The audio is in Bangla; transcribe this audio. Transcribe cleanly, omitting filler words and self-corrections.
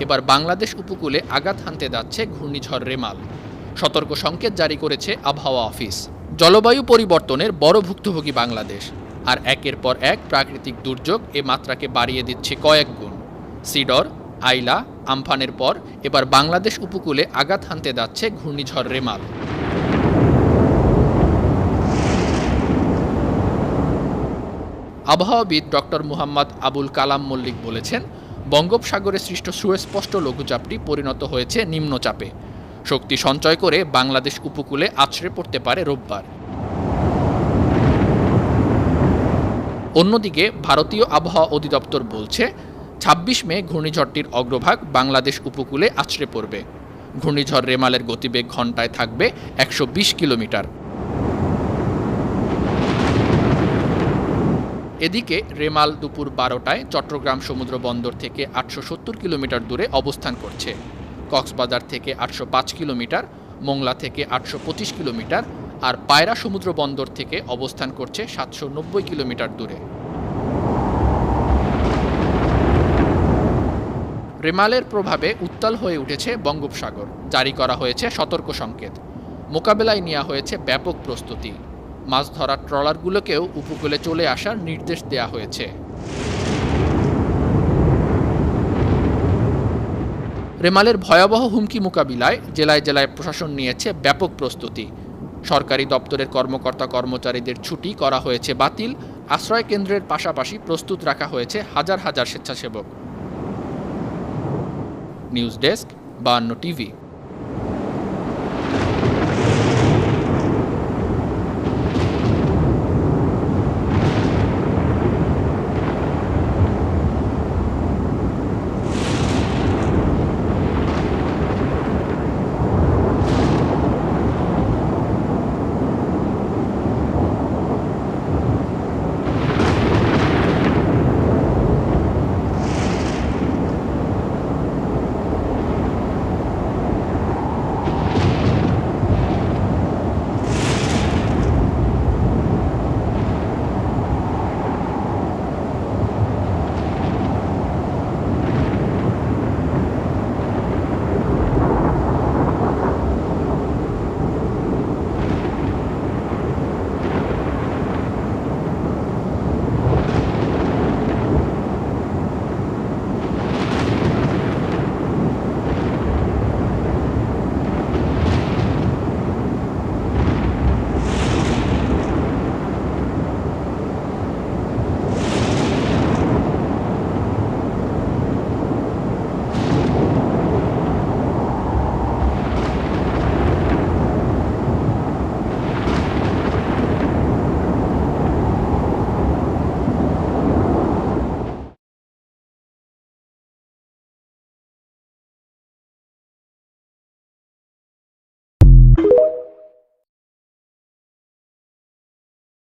এবার বাংলাদেশ উপকূলে আঘাত হানতে যাচ্ছে ঘূর্ণিঝড় রেমাল। সতর্ক সংকেত জারি করেছে আবহাওয়া অফিস। জলবায়ু পরিবর্তনের বড় ভুক্তভোগী বাংলাদেশ, আর একের পর এক প্রাকৃতিক দুর্যোগ এ মাত্রাকে বাড়িয়ে দিচ্ছে কয়েক গুণ। সিডর, আইলা, আমফানের পর এবার বাংলাদেশ উপকূলে আঘাত হানতে যাচ্ছে ঘূর্ণিঝড় রেমাল। আবহাওয়াবিদ ডক্টর মুহাম্মদ আবুল কালাম মল্লিক বলেছেন, বঙ্গোপসাগরে সৃষ্ট সুস্পষ্ট লঘুচাপটি পরিণত হয়েছে নিম্নচাপে। শক্তি সঞ্চয় করে বাংলাদেশ উপকূলে আছড়ে পড়তে পারে রোববার। অন্যদিকে ভারতীয় আবহাওয়া অধিদপ্তর বলছে, ২৬ মে ঘূর্ণিঝড়টির অগ্রভাগ বাংলাদেশ উপকূলে আছড়ে পড়বে। ঘূর্ণিঝড় রেমালের গতিবেগ ঘণ্টায় থাকবে ১২০ কিলোমিটার। এদিকে রেমাল দুপুর ১২টায় চট্টগ্রাম সমুদ্র বন্দর থেকে ৮৭০ কিলোমিটার দূরে অবস্থান করছে। কক্সবাজার থেকে ৮০৫ কিলোমিটার, মোংলা থেকে ৮২৫ কিলোমিটার আর পায়রা সমুদ্র বন্দর থেকে অবস্থান করছে ৭৯০ কিলোমিটার দূরে। রেমালের প্রভাবে উত্তাল হয়ে উঠেছে বঙ্গোপসাগর। জারি করা হয়েছে সতর্ক সংকেত। মোকাবেলায় নেওয়া হয়েছে ব্যাপক প্রস্তুতি। মাছ ধরার ট্রলারগুলোকেও উপকূলে চলে আসার নির্দেশ দেওয়া হয়েছে। রেমালের ভয়াবহ হুমকি মোকাবিলায় জেলায় জেলায় প্রশাসন নিয়েছে ব্যাপক প্রস্তুতি। সরকারি দপ্তরের কর্মকর্তা কর্মচারীদের ছুটি করা হয়েছে বাতিল। আশ্রয় কেন্দ্রের পাশাপাশি প্রস্তুত রাখা হয়েছে হাজার হাজার স্বেচ্ছাসেবক। News desk, ৫২ TV.